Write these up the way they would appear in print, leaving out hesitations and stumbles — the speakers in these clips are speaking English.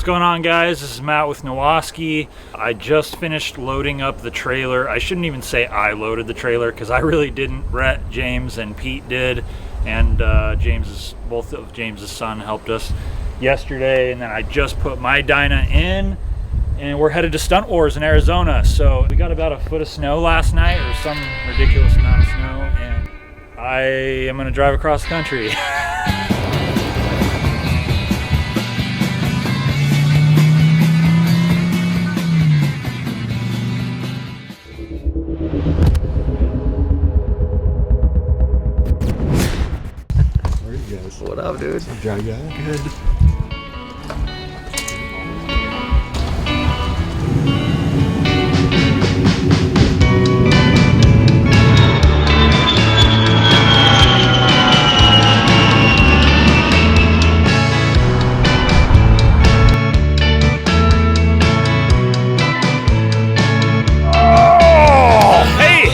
What's going on, guys? This is Matt with Nowaskey. I just finished loading up the trailer. I shouldn't even say I loaded the trailer because I really didn't. Rhett, James, and Pete did, and both of James's son helped us yesterday, and then I just put my Dyna in, and we're headed to Stunt Wars in Arizona. So we got about a foot of snow last night, or some ridiculous amount of snow, and I am gonna drive across the country. What up, dude? What's up, dry guy? Good. Oh, hey!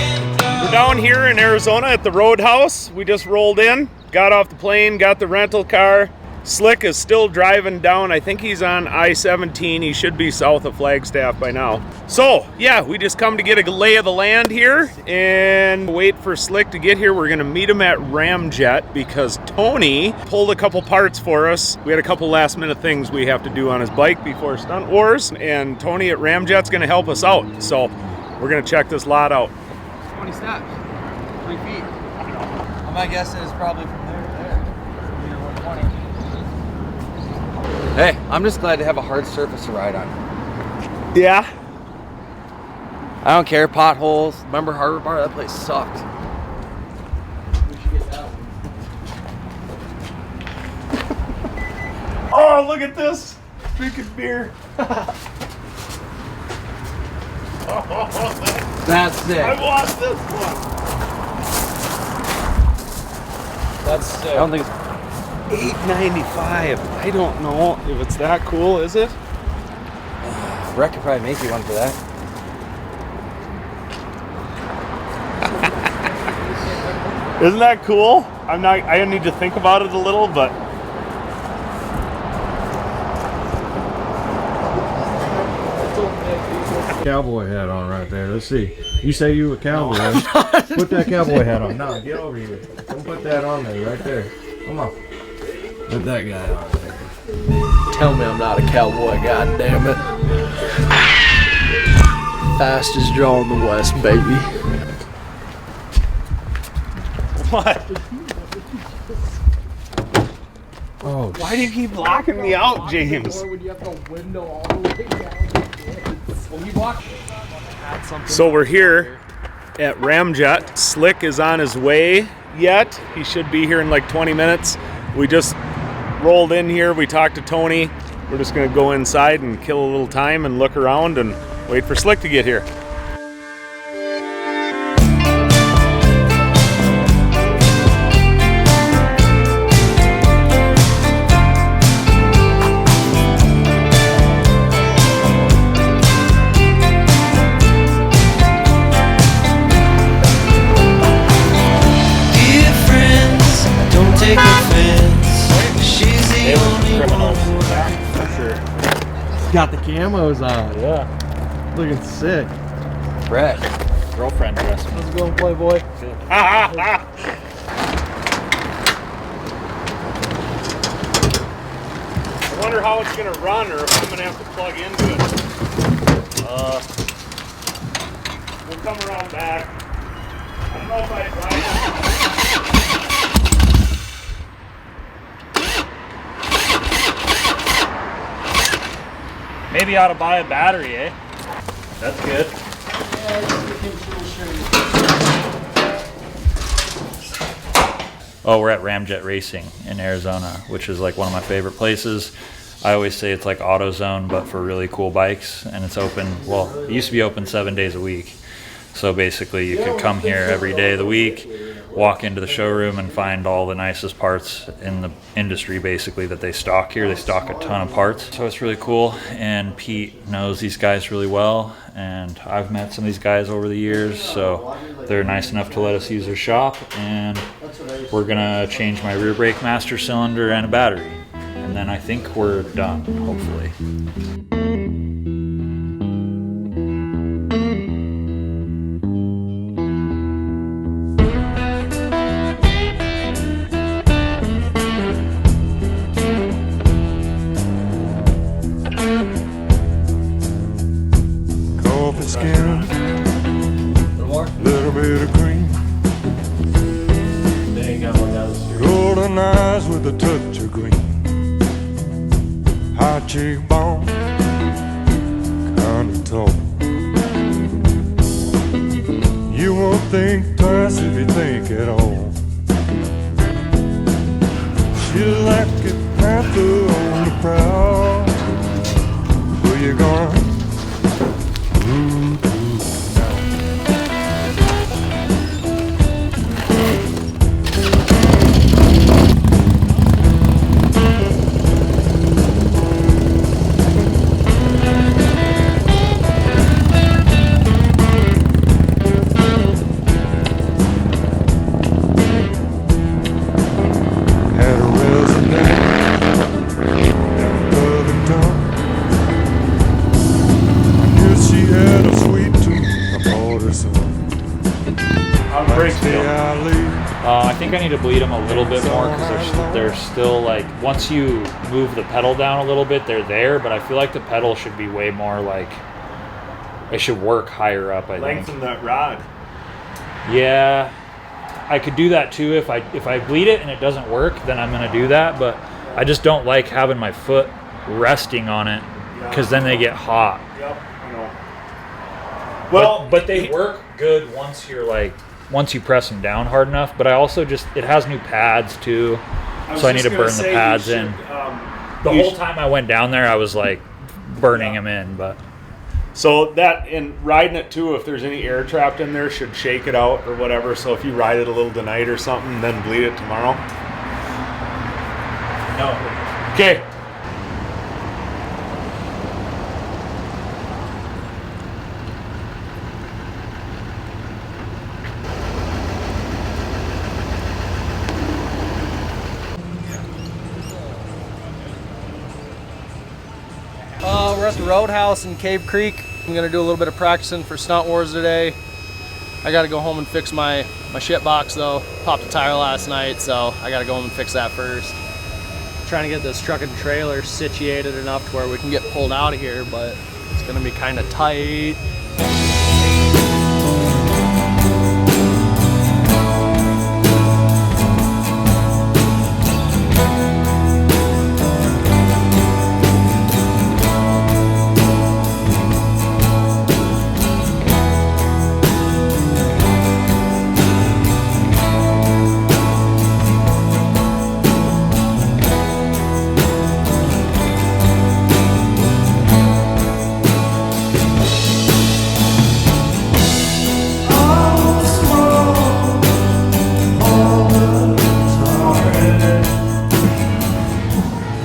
We're down here in Arizona at the Roadhouse. We just rolled in. Got off the plane, got the rental car. Slick is still driving down. I think he's on I-17. He should be south of Flagstaff by now. So, yeah, we just come to get a lay of the land here and wait for Slick to get here. We're gonna meet him at Ramjet because Tony pulled a couple parts for us. We had a couple last minute things we have to do on his bike before Stunt Wars, and Tony at Ramjet's gonna help us out. So, we're gonna check this lot out. 20 steps, 3 feet. My guess is probably from there to there. 120. Hey, I'm just glad to have a hard surface to ride on. Yeah? I don't care, potholes. Remember Harbor Bar? That place sucked. We should get that one. Oh, look at this! Drinking beer. That's sick. I want this one. That's sick. I don't think it's $8.95. I don't know if it's that cool, is it? Breck could probably make you one for that. Isn't that cool? I need to think about it a little, but Cowboy hat on right there. Let's see. You say you a cowboy. Put that cowboy hat on. No, get over here. Don't put that on there, right there. Come on. Put that guy on there. Tell me I'm not a cowboy, god damn it. Fastest draw in the West, baby. what? Oh, Why do you keep locking me out, James? So we're here at Ramjet. Slick is on his way yet. He should be here in like 20 minutes. We just rolled in here. We talked to Tony. We're just gonna go inside and kill a little time and look around and wait for Slick to get here. got the camos on. Yeah. Looking sick. Brett. Girlfriend dress. How's it going, Playboy? I wonder how it's gonna run, or if I'm gonna have to plug into it. We'll come around back. I don't know if I Maybe I ought to buy a battery, eh? That's good. Oh, we're at Ramjet Racing in Arizona, which is like one of my favorite places. I always say it's like AutoZone, but for really cool bikes, and it's open, well, it used to be open 7 days a week. So basically you could come here every day of the week, walk into the showroom and find all the nicest parts in the industry basically that they stock here. They stock a ton of parts. So it's really cool, and Pete knows these guys really well, and I've met some of these guys over the years, so they're nice enough to let us use their shop, and we're gonna change my rear brake master cylinder and a battery. And and then I think we're done, hopefully. Coffee skin, little bit of cream, They ain't got one down the street. golden eyes with a touch of green, high cheekbone, kinda tall. You won't think twice if you think at all. She's like a panther on the prowl. Where you going? Had a resume down Covington. I knew she had a sweet tooth. I bought her some. How's the brakes Day feel? I leave. I think I need to bleed them a little bit more because they're still like, once you move the pedal down a little bit, they're there, but I feel like the pedal should be way more like, it should work higher up, I think. Lengthen that rod. Yeah, I could do that too. If I bleed it and it doesn't work, then I'm gonna do that, but I just don't like having my foot resting on it because then they get hot. Yep, I know. Well, But they work good once you press them down hard enough, but I also it has new pads too, so I need to burn the pads in. The whole time I went down there, I was like burning them in, but So that, and riding it too, if there's any air trapped in there, should shake it out or whatever. So if you ride it a little tonight or something, then bleed it tomorrow. no. Okay. We're at the Roadhouse in Cave Creek. I'm gonna do a little bit of practicing for Stunt Wars today. I gotta go home and fix my shit box though. Popped a tire last night, so I gotta go home and fix that first. Trying to get this truck and trailer situated enough to where we can get pulled out of here, but it's gonna be kind of tight.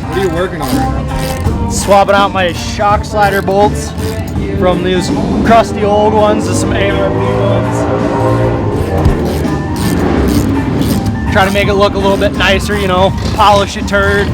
What are you working on right now? Swapping out my shock slider bolts from these crusty old ones to some ARP ones. Try to make it look a little bit nicer, you know, polish a turd.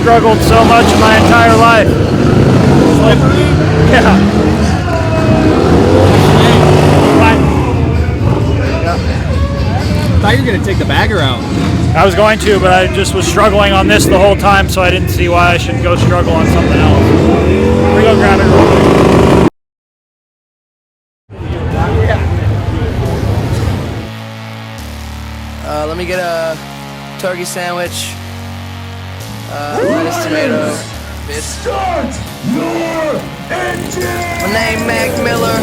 struggled so much in my entire life. Like, yeah. I thought you were gonna take the bagger out. I was going to, but I just was struggling on this the whole time, so I didn't see why I should go struggle on something else. We're gonna grab it real quick. Let me get a turkey sandwich, lettuce, tomato, bitch. Start your engine! My name Mac Miller.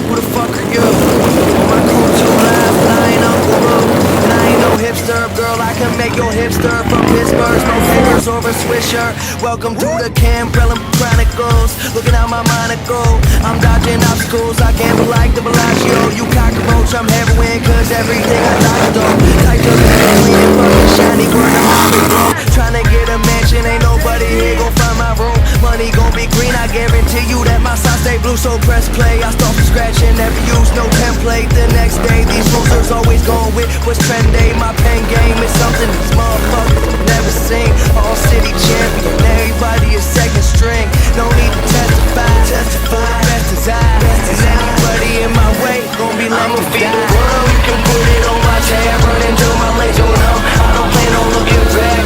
Who the fuck are you? My crew too loud, but I ain't Uncle Boo. And I ain't no hipster, girl, I can make your hipster from Pittsburgh, no fingers or a swisher. Welcome to the Campbell Chronicles. Looking out my monocle, I'm dodging obstacles. I gamble like the Bellagio. You cockroach, I'm heroin, cause everything I touch though. Tight to the alien, fucking shiny word, I'm Harley, bro. Tryna get a mansion, ain't nobody here gon' find my room. Money gon' be green, I guarantee you that my side stay blue. So press play, I start from scratch and never use no template. The next day, these losers always going with what's trendy. My pen game is something these motherfuckers never seen. All city champion, everybody is second string. No need to testify, for the best is I. And anybody in my way gon' be like I'ma feed the world, you can put it on my tab. Run into my legs, you know I don't plan on looking back.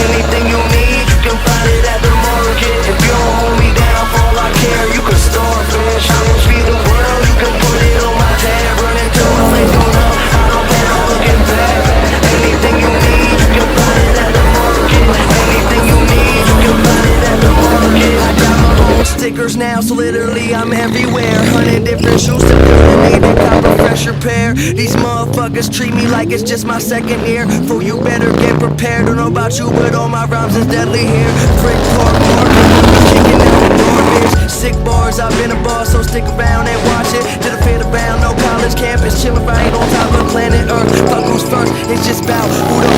Anything you need, you can find it at the market. If you don't hold me down for all I care, you can starfish. I'ma feed the world, you can put it on my tab. Run into my legs, you know I don't plan on looking back. Anything you need, you can find it at the market. Anything you need, you can find it at the market. I got my own stickers now, so literally I'm everywhere. 100 different shoes to fill and need a cop a fresher pair. These motherfuckers treat me like it's just my second year. Fool, you better get prepared. Don't know about you, but all my rhymes is deadly here. Frick Park Market, kicking out the door, bitch. Sick bars, I've been a boss, so stick around and watch it. To the fit abound, no college campus, chill if I ain't on top of planet Earth. Fuck who's first, it's just bout who the